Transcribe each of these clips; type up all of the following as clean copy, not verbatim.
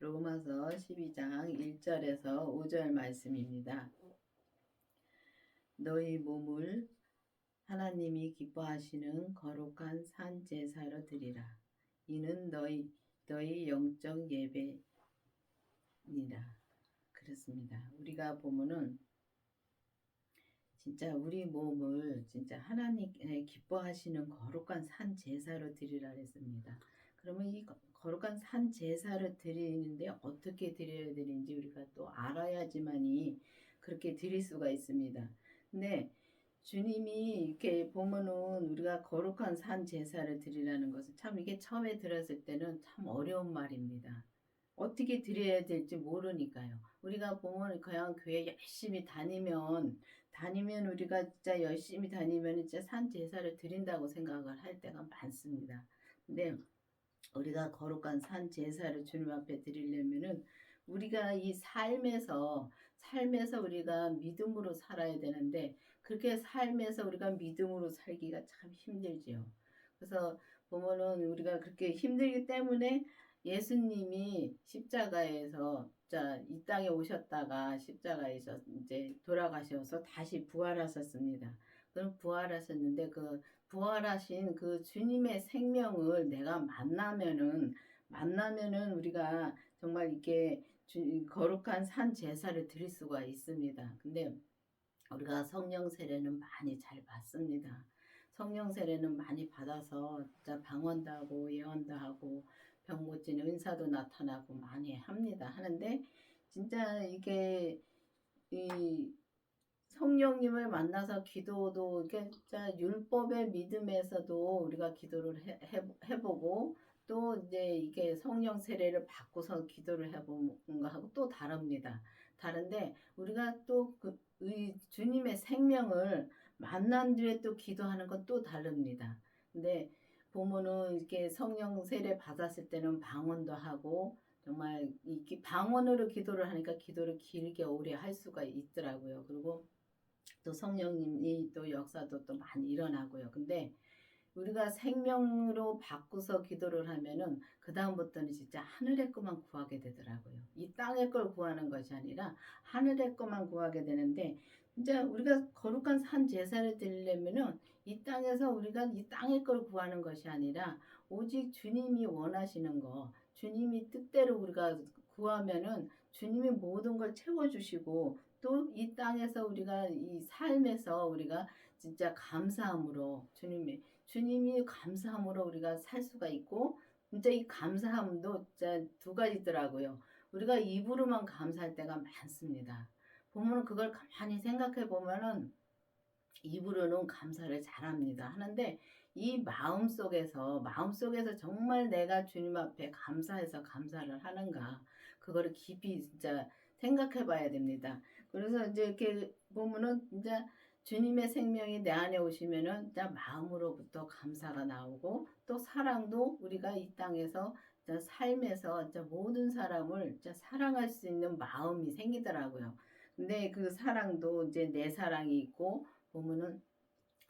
로마서 12장 1절에서 5절 말씀입니다. 너희 몸을 하나님이 기뻐하시는 거룩한 산 제사로 드리라. 이는 너희 영적 예배니라. 그렇습니다. 우리가 보면은 진짜 우리 몸을 진짜 하나님 기뻐하시는 거룩한 산 제사로 드리라 했습니다. 그러면 이 거룩한 산 제사를 드리는데 어떻게 드려야 되는지 우리가 또 알아야지만이 그렇게 드릴 수가 있습니다. 근데 주님이 이렇게 보면은 우리가 거룩한 산 제사를 드리라는 것은 참 이게 처음에 들었을 때는 참 어려운 말입니다. 어떻게 드려야 될지 모르니까요. 우리가 보면 그냥 교회 열심히 다니면 우리가 진짜 열심히 다니면 진짜 산 제사를 드린다고 생각을 할 때가 많습니다. 근데 우리가 거룩한 산 제사를 주님 앞에 드리려면은 우리가 이 삶에서 우리가 믿음으로 살아야 되는데 그렇게 삶에서 우리가 믿음으로 살기가 참 힘들지요. 그래서 보면은 우리가 그렇게 힘들기 때문에 예수님이 십자가에서 이 땅에 오셨다가 십자가에서 이제 돌아가셔서 다시 부활하셨습니다. 그럼 부활하셨는데 그 부활하신 그 주님의 생명을 내가 만나면은 우리가 정말 이렇게 거룩한 산 제사를 드릴 수가 있습니다. 근데 우리가 성령 세례는 많이 잘 받습니다. 성령 세례는 많이 받아서 진짜 방언도 하고 예언도 하고 병 고치는 은사도 나타나고 많이 합니다. 하는데 진짜 이게 이 성령님을 만나서 기도도 이렇게 진짜 율법의 믿음에서도 우리가 기도를 해보고 또 이제 이게 성령 세례를 받고서 기도를 해보는 거하고 또 다릅니다. 다른데 우리가 또 이 주님의 생명을 만난 뒤에 또 기도하는 건 또 다릅니다. 근데 보면은 이렇게 성령 세례 받았을 때는 방언도 하고 정말 이 방언으로 기도를 하니까 기도를 길게 오래 할 수가 있더라고요. 그리고 또 성령님이 또 역사도 또 많이 일어나고요. 근데 우리가 생명으로 바꾸서 기도를 하면은 그다음부터는 진짜 하늘의 것만 구하게 되더라고요. 이 땅의 걸 구하는 것이 아니라 하늘의 것만 구하게 되는데 진짜 우리가 거룩한 산 제사를 드리려면은 이 땅에서 우리가 이 땅의 걸 구하는 것이 아니라 오직 주님이 원하시는 거, 주님이 뜻대로 우리가 구하면은 주님이 모든 걸 채워주시고 또 이 땅에서 우리가 이 삶에서 우리가 진짜 감사함으로 주님이 감사함으로 우리가 살 수가 있고 진짜 이 감사함도 진짜 두 가지더라고요. 우리가 입으로만 감사할 때가 많습니다. 보면 그걸 가만히 생각해 보면은 입으로는 감사를 잘합니다. 하는데 이 마음속에서 정말 내가 주님 앞에 감사해서 감사를 하는가 그거를 깊이 진짜 생각해 봐야 됩니다. 그래서 이제 이렇게 보면은 진짜 주님의 생명이 내 안에 오시면은 진짜 마음으로부터 감사가 나오고 또 사랑도 우리가 이 땅에서 진짜 삶에서 진짜 모든 사람을 진짜 사랑할 수 있는 마음이 생기더라고요. 근데 그 사랑도 이제 내 사랑이 있고 보면은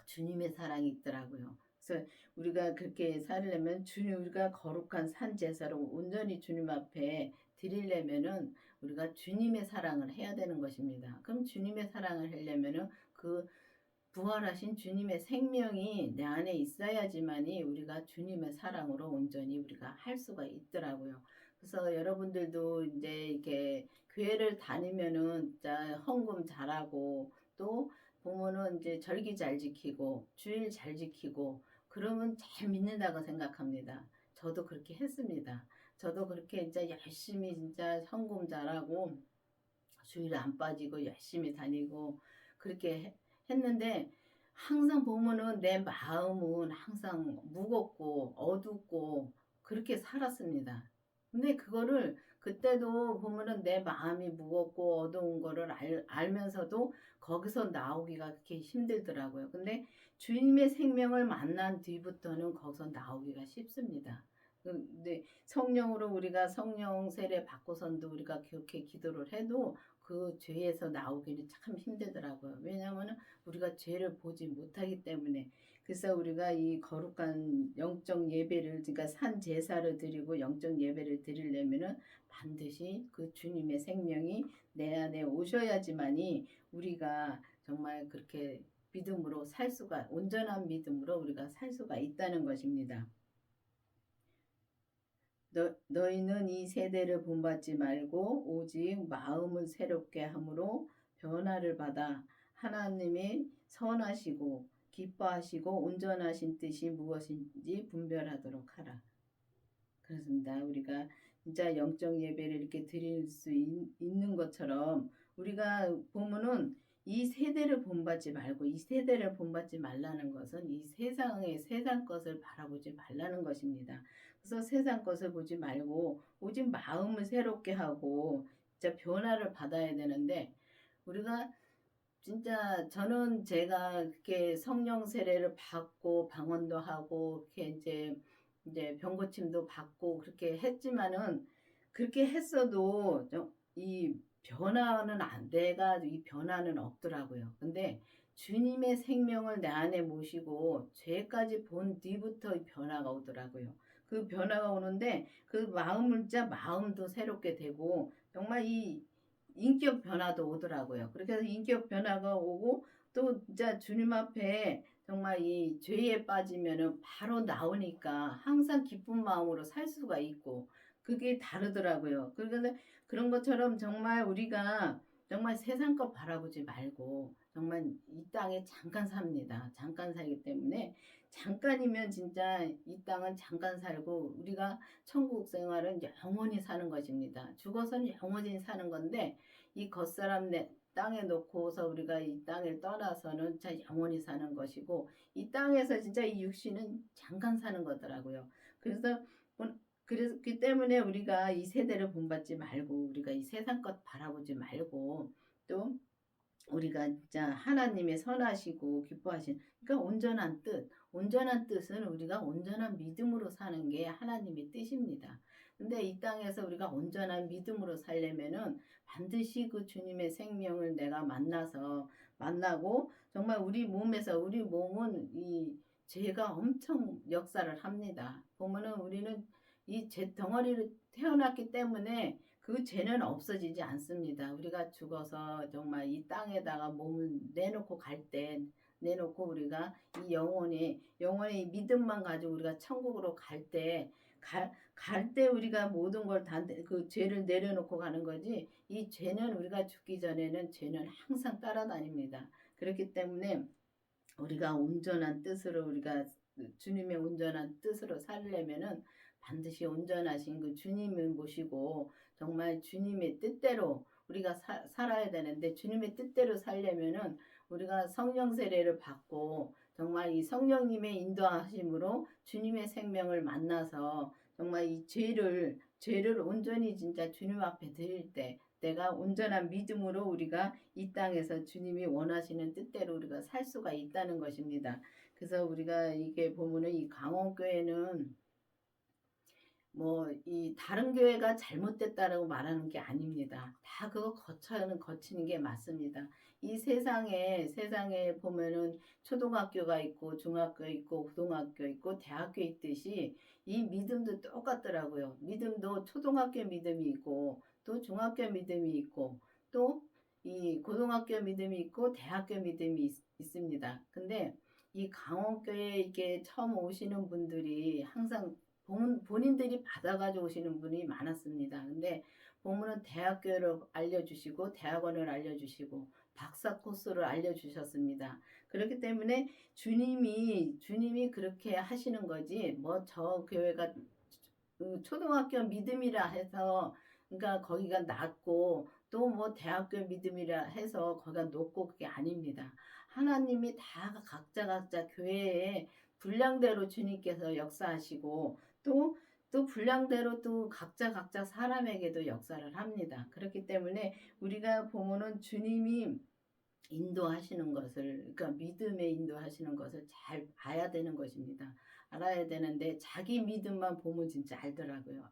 주님의 사랑이 있더라고요. 그래서 우리가 그렇게 살려면 우리가 거룩한 산 제사로 온전히 주님 앞에 드리려면은 우리가 주님의 사랑을 해야 되는 것입니다. 그럼 주님의 사랑을 하려면은 그 부활하신 주님의 생명이 내 안에 있어야지만이 우리가 주님의 사랑으로 온전히 우리가 할 수가 있더라고요. 그래서 여러분들도 이제 이렇게 교회를 다니면은 진짜 헌금 잘하고 또 보면은 이제 절기 잘 지키고 주일 잘 지키고 그러면 잘 믿는다고 생각합니다. 저도 그렇게 했습니다. 저도 그렇게 진짜 열심히 진짜 헌금 잘하고 주일 안 빠지고 열심히 다니고 그렇게 했는데 항상 보면은 내 마음은 항상 무겁고 어둡고 그렇게 살았습니다. 근데 그거를 그때도 보면은 내 마음이 무겁고 어두운 거를 알면서도 거기서 나오기가 그렇게 힘들더라고요. 근데 주님의 생명을 만난 뒤부터는 거기서 나오기가 쉽습니다. 근데 성령으로 우리가 성령 세례 받고선도 우리가 그렇게 기도를 해도 그 죄에서 나오기는 참 힘들더라고요. 왜냐하면 우리가 죄를 보지 못하기 때문에 그래서 우리가 이 거룩한 영적 예배를, 그러니까 산 제사를 드리고 영적 예배를 드리려면은 반드시 그 주님의 생명이 내 안에 오셔야지만이 우리가 정말 그렇게 믿음으로 살 수가, 온전한 믿음으로 우리가 살 수가 있다는 것입니다. 너희는 이 세대를 본받지 말고 오직 마음을 새롭게 함으로 변화를 받아 하나님의 선하시고 기뻐하시고 온전하신 뜻이 무엇인지 분별하도록 하라. 그렇습니다. 우리가 진짜 영적 예배를 이렇게 드릴 수 있는 것처럼 우리가 보면은 이 세대를 본받지 말고, 이 세대를 본받지 말라는 것은 이 세상 것을 바라보지 말라는 것입니다. 그래서 세상 것을 보지 말고 오직 마음을 새롭게 하고 진짜 변화를 받아야 되는데, 우리가 진짜 저는 제가 그렇게 성령 세례를 받고 방언도 하고 이렇게 이제 병고침도 받고 그렇게 했지만은, 그렇게 했어도 이 변화는 내가 이 변화는 없더라고요. 근데 주님의 생명을 내 안에 모시고 죄까지 본 뒤부터 이 변화가 오더라고요. 그 변화가 오는데 그 마음을 진짜 마음도 새롭게 되고 정말 이 인격 변화도 오더라고요. 그렇게 해서 인격 변화가 오고 또 진짜 주님 앞에 정말 이 죄에 빠지면은 바로 나오니까 항상 기쁜 마음으로 살 수가 있고 그게 다르더라고요. 그래서 그런 것처럼 정말 우리가 정말 세상 것 바라보지 말고 정말 이 땅에 잠깐 삽니다. 잠깐 살기 때문에 잠깐이면 진짜 이 땅은 잠깐 살고 우리가 천국 생활은 영원히 사는 것입니다. 죽어서는 영원히 사는 건데 이 겉사람 땅에 놓고서 우리가 이 땅을 떠나서는 진짜 영원히 사는 것이고 이 땅에서 진짜 이 육신은 잠깐 사는 거더라고요. 그래서 그렇기 때문에 우리가 이 세대를 본받지 말고 우리가 이 세상 것 바라보지 말고 또 우리가 진짜 하나님의 선하시고 기뻐하신, 그러니까 온전한 뜻은 우리가 온전한 믿음으로 사는 게 하나님의 뜻입니다. 근데 이 땅에서 우리가 온전한 믿음으로 살려면은 반드시 그 주님의 생명을 내가 만나고 정말 우리 몸은 이 죄가 엄청 역사를 합니다. 보면은 우리는 이 죄 덩어리로 태어났기 때문에 그 죄는 없어지지 않습니다. 우리가 죽어서 정말 이 땅에다가 몸을 내놓고 우리가 이 영혼의 믿음만 가지고 우리가 천국으로 갈 때 우리가 모든 걸 다 그 죄를 내려놓고 가는 거지, 이 죄는 우리가 죽기 전에는 죄는 항상 따라다닙니다. 그렇기 때문에 우리가 온전한 뜻으로 우리가 주님의 온전한 뜻으로 살려면은 반드시 온전하신 그 주님을 모시고 정말 주님의 뜻대로 우리가 살아야 되는데, 주님의 뜻대로 살려면은 우리가 성령 세례를 받고 정말 이 성령님의 인도하심으로 주님의 생명을 만나서 정말 이 죄를 온전히 진짜 주님 앞에 드릴 때 내가 온전한 믿음으로 우리가 이 땅에서 주님이 원하시는 뜻대로 우리가 살 수가 있다는 것입니다. 그래서 우리가 이게 보면은 이 강원교회는 뭐 이 다른 교회가 잘못됐다라고 말하는 게 아닙니다. 다 그거 거치는 게 맞습니다. 이 세상에 보면은 초등학교가 있고 중학교 있고 고등학교 있고 대학교 있듯이 이 믿음도 똑같더라고요. 믿음도 초등학교 믿음이 있고 또 중학교 믿음이 있고 또 이 고등학교 믿음이 있고 대학교 믿음이 있습니다. 근데 이 강원교회 이게 처음 오시는 분들이 항상 본인들이 받아가지고 오시는 분이 많았습니다. 근데 보면은 대학교를 알려주시고 대학원을 알려주시고 박사 코스를 알려주셨습니다. 그렇기 때문에 주님이 그렇게 하시는 거지, 뭐 저 교회가 초등학교 믿음이라 해서 그러니까 거기가 낮고 또 뭐 대학교 믿음이라 해서 거기가 높고 그게 아닙니다. 하나님이 다 각자 교회에 분량대로 주님께서 역사하시고 또 분량대로 또 각자 사람에게도 역사를 합니다. 그렇기 때문에 우리가 보면은 주님이 인도하시는 것을, 그러니까 믿음에 인도하시는 것을 잘 봐야 되는 것입니다. 알아야 되는데 자기 믿음만 보면 진짜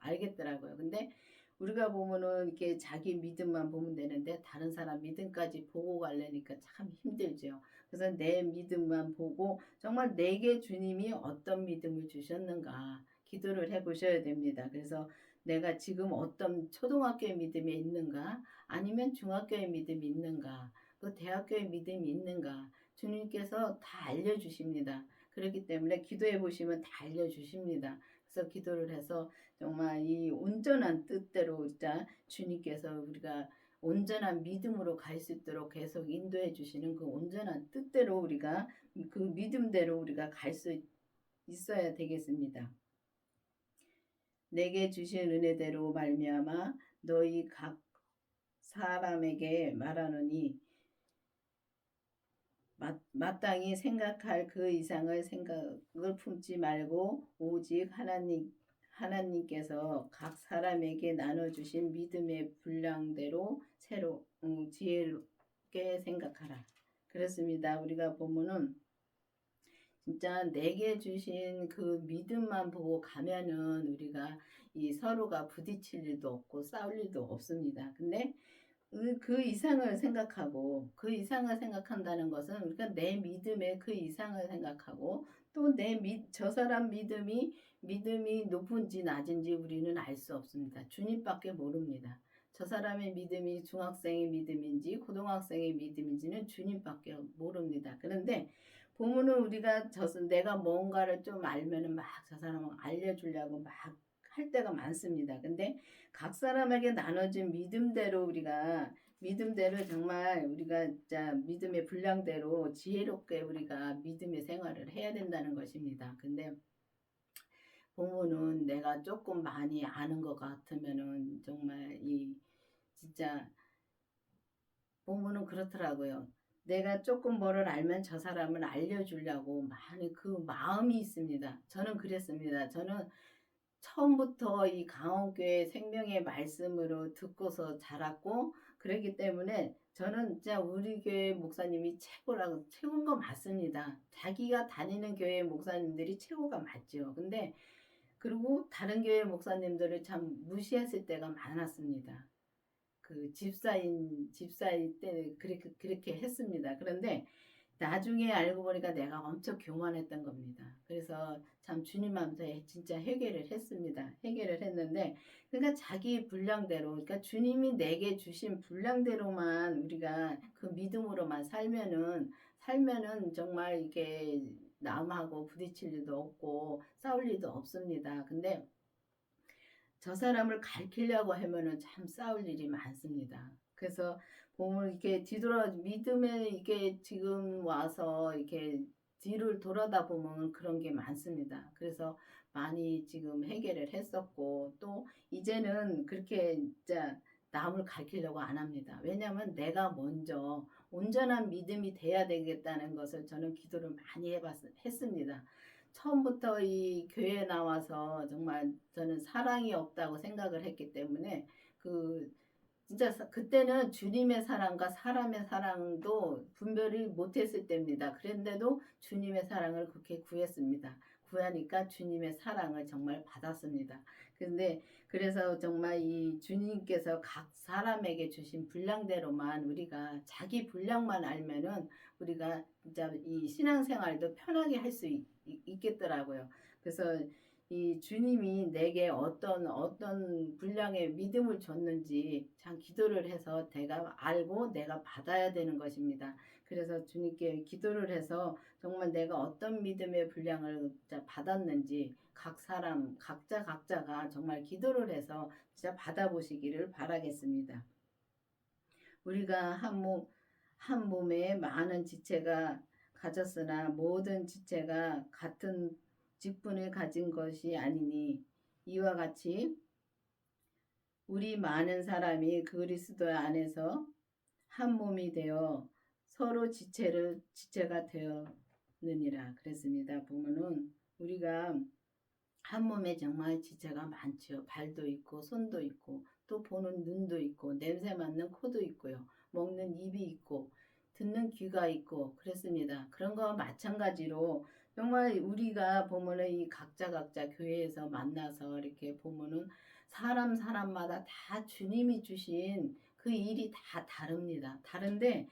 알겠더라고요. 근데 우리가 보면은 이렇게 자기 믿음만 보면 되는데 다른 사람 믿음까지 보고 가려니까 참 힘들죠. 그래서 내 믿음만 보고 정말 내게 주님이 어떤 믿음을 주셨는가 기도를 해 보셔야 됩니다. 그래서 내가 지금 어떤 초등학교의 믿음이 있는가 아니면 중학교의 믿음이 있는가 또 대학교의 믿음이 있는가 주님께서 다 알려주십니다. 그렇기 때문에 기도해 보시면 다 알려주십니다. 그래서 기도를 해서 정말 이 온전한 뜻대로 진짜 주님께서 우리가 온전한 믿음으로 갈 수 있도록 계속 인도해 주시는 그 온전한 뜻대로 우리가 그 믿음대로 우리가 갈 수 있어야 되겠습니다. 내게 주신 은혜대로 말미암아 너희 각 사람에게 말하노니 마땅히 생각할 그 이상의 생각을 품지 말고 오직 하나님께서 각 사람에게 나눠주신 믿음의 분량대로 지혜롭게 생각하라. 그렇습니다. 우리가 보면은 진짜 내게 주신 그 믿음만 보고 가면은 우리가 이 서로가 부딪힐 일도 없고 싸울 일도 없습니다. 근데 그 이상을 생각하고 그 이상을 생각한다는 것은 우리가 내 믿음의 그 이상을 생각하고 또 저 사람 믿음이 높은지 낮은지 우리는 알 수 없습니다. 주님밖에 모릅니다. 저 사람의 믿음이 중학생의 믿음인지 고등학생의 믿음인지는 주님밖에 모릅니다. 그런데 보면은 우리가 내가 뭔가를 좀 알면은 막 저 사람을 알려주려고 막 할 때가 많습니다. 근데 각 사람에게 나눠진 믿음대로 정말 우리가 진짜 믿음의 분량대로 지혜롭게 우리가 믿음의 생활을 해야 된다는 것입니다. 근데 보면은 내가 조금 많이 아는 것 같으면은 정말 진짜 보면은 그렇더라고요. 내가 조금 뭐를 알면 저 사람을 알려주려고 많이 그 마음이 있습니다. 저는 그랬습니다. 저는 처음부터 이 강원교회 생명의 말씀으로 듣고서 자랐고 그렇기 때문에 저는 진짜 우리 교회 목사님이 최고인 거 맞습니다. 자기가 다니는 교회 목사님들이 최고가 맞죠. 근데 그리고 다른 교회 목사님들을 참 무시했을 때가 많았습니다. 그 집사일 때 그렇게 했습니다. 그런데 나중에 알고 보니까 내가 엄청 교만했던 겁니다. 그래서 참 주님 앞에 진짜 회개를 했습니다. 회개를 했는데 그러니까 자기 분량대로 그러니까 주님이 내게 주신 분량대로만 우리가 그 믿음으로만 살면은 정말 이게 남하고 부딪힐 일도 없고 싸울 일도 없습니다. 근데 저 사람을 가르치려고 하면은 참 싸울 일이 많습니다. 그래서 보면 이렇게 믿음에 이게 지금 와서 이렇게 뒤를 돌아다 보면 그런 게 많습니다. 그래서 많이 지금 해결을 했었고 또 이제는 그렇게 진짜 남을 가르치려고 안 합니다. 왜냐하면 내가 먼저 온전한 믿음이 돼야 되겠다는 것을 저는 기도를 많이 했습니다. 처음부터 이 교회에 나와서 정말 저는 사랑이 없다고 생각을 했기 때문에 진짜 그때는 주님의 사랑과 사람의 사랑도 분별을 못했을 때입니다. 그런데도 주님의 사랑을 그렇게 구했습니다. 구하니까 주님의 사랑을 정말 받았습니다. 근데 그래서 정말 이 주님께서 각 사람에게 주신 분량대로만 우리가 자기 분량만 알면은 우리가 진짜 이 신앙생활도 편하게 할 수 있겠더라고요. 그래서 이 주님이 내게 어떤 분량의 믿음을 줬는지 참 기도를 해서 내가 알고 내가 받아야 되는 것입니다. 그래서 주님께 기도를 해서 정말 내가 어떤 믿음의 분량을 받았는지 각 사람 각자가 정말 기도를 해서 진짜 받아보시기를 바라겠습니다. 우리가 한 몸에 많은 지체가 가졌으나 모든 지체가 같은 직분을 가진 것이 아니니 이와 같이 우리 많은 사람이 그리스도 안에서 한 몸이 되어 서로 지체가 되었느니라 그랬습니다. 보면은 우리가 한 몸에 정말 지체가 많죠. 발도 있고 손도 있고 또 보는 눈도 있고 냄새 맡는 코도 있고요. 먹는 입이 있고 듣는 귀가 있고 그랬습니다. 그런 거와 마찬가지로 정말 우리가 보면은 이 각자 교회에서 만나서 이렇게 보면은 사람마다 다 주님이 주신 그 일이 다 다릅니다. 다른데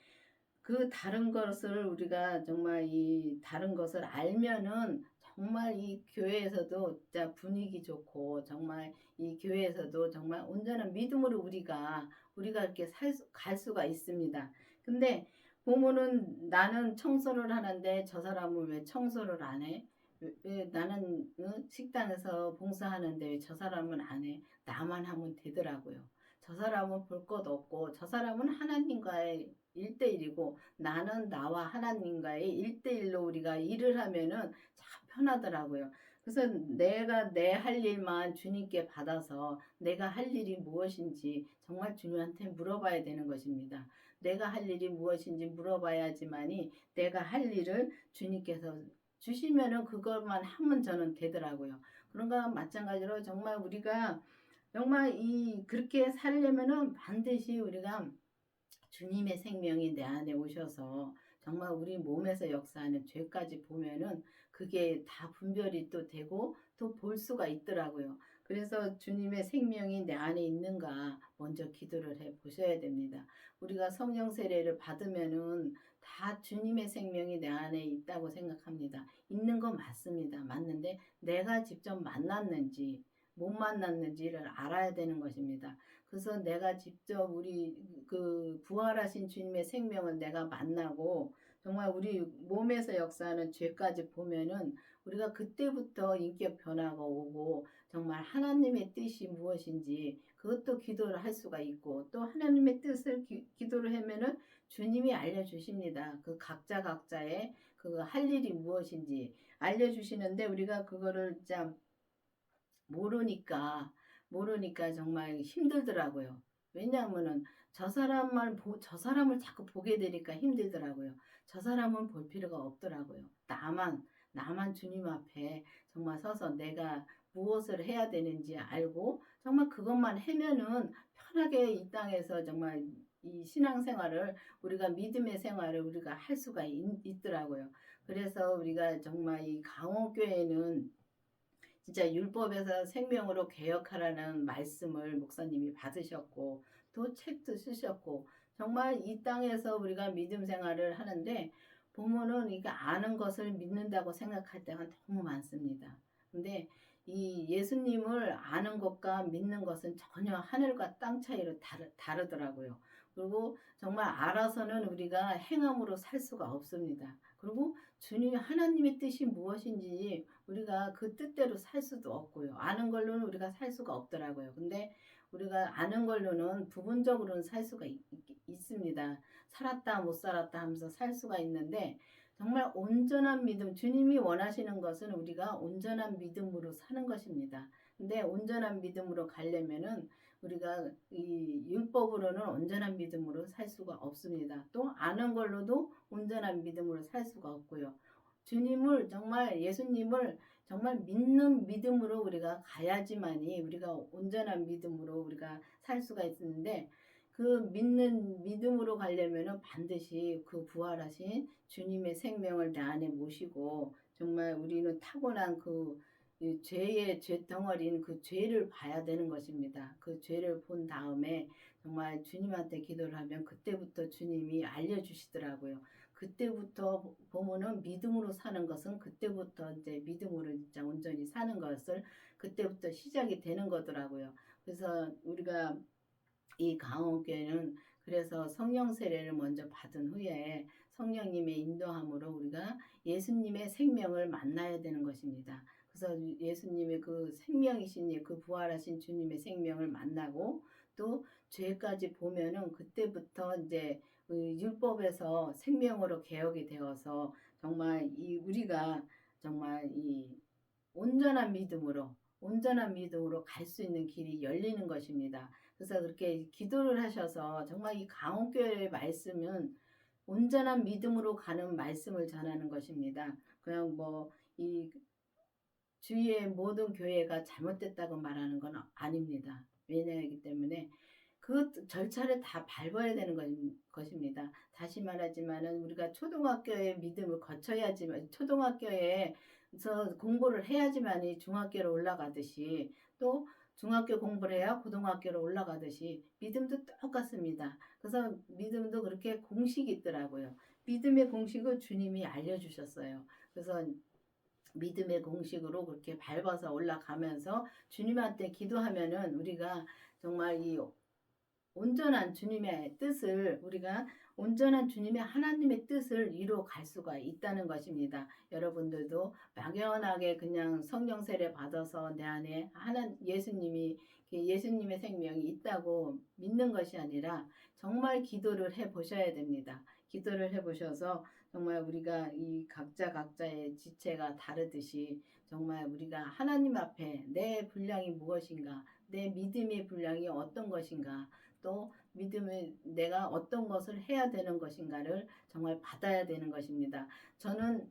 그 다른 것을 우리가 정말 이 다른 것을 알면은 정말 이 교회에서도 진짜 분위기 좋고 정말 이 교회에서도 정말 온전한 믿음으로 우리가 이렇게 갈 수가 있습니다. 근데 보면은 나는 청소를 하는데 저 사람은 왜 청소를 안 해? 왜 나는 식당에서 봉사하는데 왜 저 사람은 안 해? 나만 하면 되더라고요. 저 사람은 볼 것 없고 저 사람은 하나님과의 1대1이고 나는 나와 하나님과의 1대1로 우리가 일을 하면은 참 편하더라고요. 그래서 내가 내 할 일만 주님께 받아서 내가 할 일이 무엇인지 정말 주님한테 물어봐야 되는 것입니다. 내가 할 일이 무엇인지 물어봐야지만이 내가 할 일을 주님께서 주시면은 그것만 하면 저는 되더라고요. 그런 거와 마찬가지로 정말 우리가 정말 그렇게 살려면은 반드시 우리가 주님의 생명이 내 안에 오셔서 정말 우리 몸에서 역사하는 죄까지 보면은 그게 다 분별이 또 되고 또 볼 수가 있더라고요. 그래서 주님의 생명이 내 안에 있는가 먼저 기도를 해 보셔야 됩니다. 우리가 성령 세례를 받으면은 다 주님의 생명이 내 안에 있다고 생각합니다. 있는 건 맞습니다. 맞는데 내가 직접 만났는지 못 만났는지를 알아야 되는 것입니다. 그래서 내가 직접 우리 그 부활하신 주님의 생명을 내가 만나고 정말 우리 몸에서 역사하는 죄까지 보면은 우리가 그때부터 인격 변화가 오고 정말 하나님의 뜻이 무엇인지 그것도 기도를 할 수가 있고 또 하나님의 뜻을 기도를 하면은 주님이 알려주십니다. 그 각자의 그 할 일이 무엇인지 알려주시는데 우리가 그거를 참 모르니까 정말 힘들더라고요. 왜냐하면은 저 사람을 자꾸 보게 되니까 힘들더라고요. 저 사람은 볼 필요가 없더라고요. 나만 주님 앞에 정말 서서 내가 무엇을 해야 되는지 알고 정말 그것만 하면은 편하게 이 땅에서 정말 이 신앙생활을 우리가 믿음의 생활을 우리가 할 수가 있더라고요. 그래서 우리가 정말 이 강원교회는 진짜 율법에서 생명으로 개혁하라는 말씀을 목사님이 받으셨고 또 책도 쓰셨고 정말 이 땅에서 우리가 믿음 생활을 하는데 보면은 이게 아는 것을 믿는다고 생각할 때가 너무 많습니다. 근데 이 예수님을 아는 것과 믿는 것은 전혀 하늘과 땅 차이로 다르더라고요. 그리고 정말 알아서는 우리가 행함으로 살 수가 없습니다. 그리고 주님 하나님의 뜻이 무엇인지 우리가 그 뜻대로 살 수도 없고요. 아는 걸로는 우리가 살 수가 없더라고요. 근데 우리가 아는 걸로는 부분적으로는 살 수가 있습니다. 살았다 못 살았다 하면서 살 수가 있는데 정말 온전한 믿음, 주님이 원하시는 것은 우리가 온전한 믿음으로 사는 것입니다. 근데 온전한 믿음으로 가려면은 우리가 이 율법으로는 온전한 믿음으로 살 수가 없습니다. 또 아는 걸로도 온전한 믿음으로 살 수가 없고요. 주님을 정말 예수님을 정말 믿는 믿음으로 우리가 가야지만이 우리가 온전한 믿음으로 우리가 살 수가 있는데 그 믿는 믿음으로 가려면은 반드시 그 부활하신 주님의 생명을 내 안에 모시고 정말 우리는 타고난 이 죄의 죄덩어리인 그 죄를 봐야 되는 것입니다. 그 죄를 본 다음에 정말 주님한테 기도를 하면 그때부터 주님이 알려주시더라고요. 그때부터 보면은 믿음으로 사는 것은 그때부터 이제 믿음으로 진짜 온전히 사는 것을 그때부터 시작이 되는 거더라고요. 그래서 우리가 이 강원교회는 그래서 성령 세례를 먼저 받은 후에 성령님의 인도함으로 우리가 예수님의 생명을 만나야 되는 것입니다. 그래서 예수님의 그 생명이신 그 부활하신 주님의 생명을 만나고 또 죄까지 보면은 그때부터 이제 그 율법에서 생명으로 개혁이 되어서 정말 우리가 정말 이 온전한 믿음으로 갈 수 있는 길이 열리는 것입니다. 그래서 그렇게 기도를 하셔서 정말 이 강원교회의 말씀은 온전한 믿음으로 가는 말씀을 전하는 것입니다. 그냥 이 주위의 모든 교회가 잘못됐다고 말하는 건 아닙니다. 왜냐하기 때문에 그 절차를 다 밟아야 되는 것입니다. 다시 말하지만은 우리가 초등학교의 믿음을 거쳐야지만 초등학교에서 공부를 해야지만이 중학교로 올라가듯이 또 중학교 공부를 해야 고등학교로 올라가듯이 믿음도 똑같습니다. 그래서 믿음도 그렇게 공식이 있더라고요. 믿음의 공식을 주님이 알려주셨어요. 그래서 믿음의 공식으로 그렇게 밟아서 올라가면서 주님한테 기도하면은 우리가 정말 이 온전한 주님의 뜻을 우리가 온전한 주님의 하나님의 뜻을 이루어 갈 수가 있다는 것입니다. 여러분들도 막연하게 그냥 성령 세례 받아서 내 안에 예수님의 생명이 있다고 믿는 것이 아니라 정말 기도를 해 보셔야 됩니다. 기도를 해 보셔서 정말 우리가 이 각자의 지체가 다르듯이 정말 우리가 하나님 앞에 내 분량이 무엇인가, 내 믿음의 분량이 어떤 것인가, 또 믿음의 내가 어떤 것을 해야 되는 것인가를 정말 받아야 되는 것입니다. 저는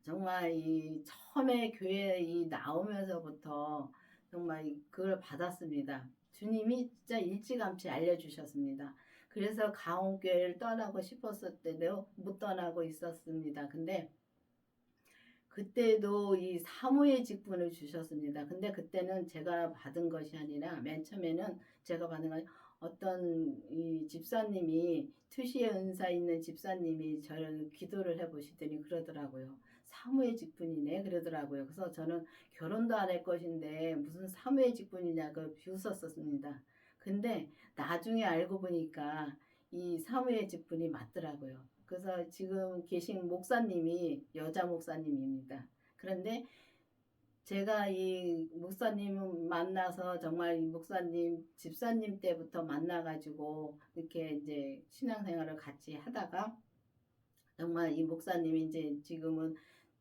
정말 이 처음에 교회에 나오면서부터 정말 그걸 받았습니다. 주님이 진짜 일찌감치 알려주셨습니다. 그래서 가온교회를 떠나고 싶었을 때도 못 떠나고 있었습니다. 근데 그때도 이 사모의 직분을 주셨습니다. 근데 그때는 제가 받은 것이 아니라 맨 처음에는 제가 받은 건 어떤 이 집사님이 투시의 은사 있는 집사님이 저를 기도를 해보시더니 그러더라고요. 사모의 직분이네 그러더라고요. 그래서 저는 결혼도 안 할 것인데 무슨 사모의 직분이냐고 비웃었었습니다. 근데 나중에 알고 보니까 이 사모의 직분이 맞더라고요. 그래서 지금 계신 목사님이 여자 목사님입니다. 그런데 제가 이 목사님 만나서 정말 이 목사님 집사님 때부터 만나가지고 이렇게 이제 신앙생활을 같이 하다가 정말 이 목사님이 이제 지금은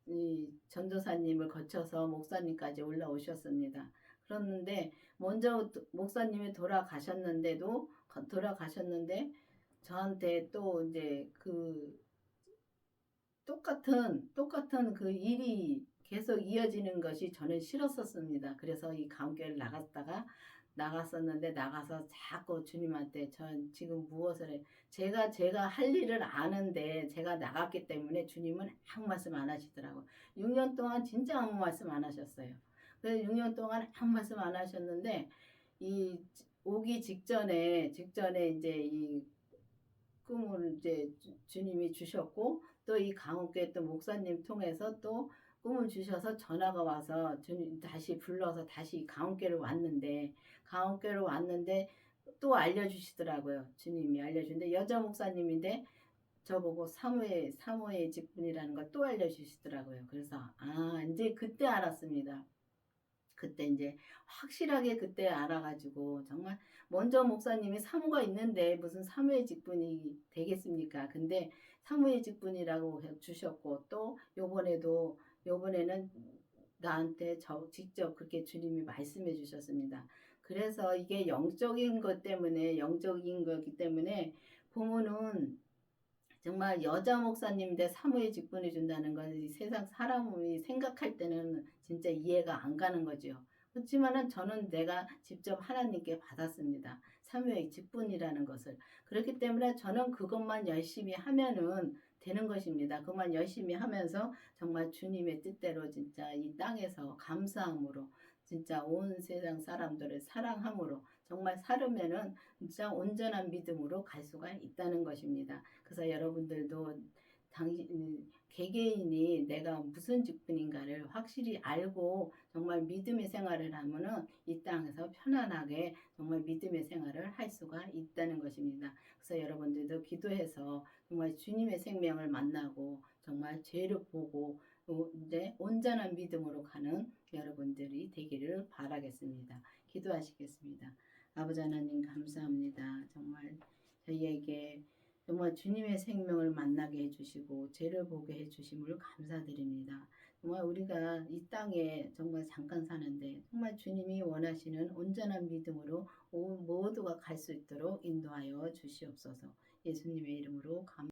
이 전도사님을 거쳐서 목사님까지 올라오셨습니다. 그랬는데 먼저 목사님이 돌아가셨는데 저한테 또 이제 그 똑같은 그 일이 계속 이어지는 것이 저는 싫었었습니다. 그래서 이 가운교회를 나갔었는데 나가서 자꾸 주님한테 전 지금 무엇을 해 제가 할 일을 아는데 제가 나갔기 때문에 주님은 아무 말씀 안 하시더라고요. 6년 동안 진짜 아무 말씀 안 하셨어요. 그래서 6년 동안 아무 말씀 안 하셨는데 이 오기 직전에 이제 이 꿈을 이제 주님이 주셨고 또 이 강원교회 또 목사님 통해서 또 꿈을 주셔서 전화가 와서 주님 다시 불러서 다시 강원교회를 왔는데 또 알려주시더라고요. 주님이 알려주는데 여자 목사님인데 저보고 사모의 직분이라는 걸 또 알려주시더라고요. 그래서 이제 그때 알았습니다. 그때 이제 확실하게 그때 알아가지고 정말 먼저 목사님이 사모가 있는데 무슨 사모의 직분이 되겠습니까? 근데 사모의 직분이라고 주셨고 또 요번에는 나한테 직접 그렇게 주님이 말씀해 주셨습니다. 그래서 이게 영적인 거기 때문에 보면은 정말 여자 목사님인데 사모의 직분을 준다는 건 이 세상 사람이 생각할 때는 진짜 이해가 안 가는 거죠. 그렇지만은 저는 내가 직접 하나님께 받았습니다. 사모의 직분이라는 것을. 그렇기 때문에 저는 그것만 열심히 하면은 되는 것입니다. 그것만 열심히 하면서 정말 주님의 뜻대로 진짜 이 땅에서 감사함으로 진짜 온 세상 사람들을 사랑함으로 정말 살으면은 진짜 온전한 믿음으로 갈 수가 있다는 것입니다. 그래서 여러분들도 개개인이 내가 무슨 직분인가를 확실히 알고 정말 믿음의 생활을 하면은 이 땅에서 편안하게 정말 믿음의 생활을 할 수가 있다는 것입니다. 그래서 여러분들도 기도해서 정말 주님의 생명을 만나고 정말 죄를 보고 이제 온전한 믿음으로 가는 여러분들이 되기를 바라겠습니다. 기도하시겠습니다. 아버지 하나님 감사합니다. 정말 저희에게 정말 주님의 생명을 만나게 해주시고 죄를 보게 해주심을 감사드립니다. 정말 우리가 이 땅에 정말 잠깐 사는데 정말 주님이 원하시는 온전한 믿음으로 모두가 갈 수 있도록 인도하여 주시옵소서. 예수님의 이름으로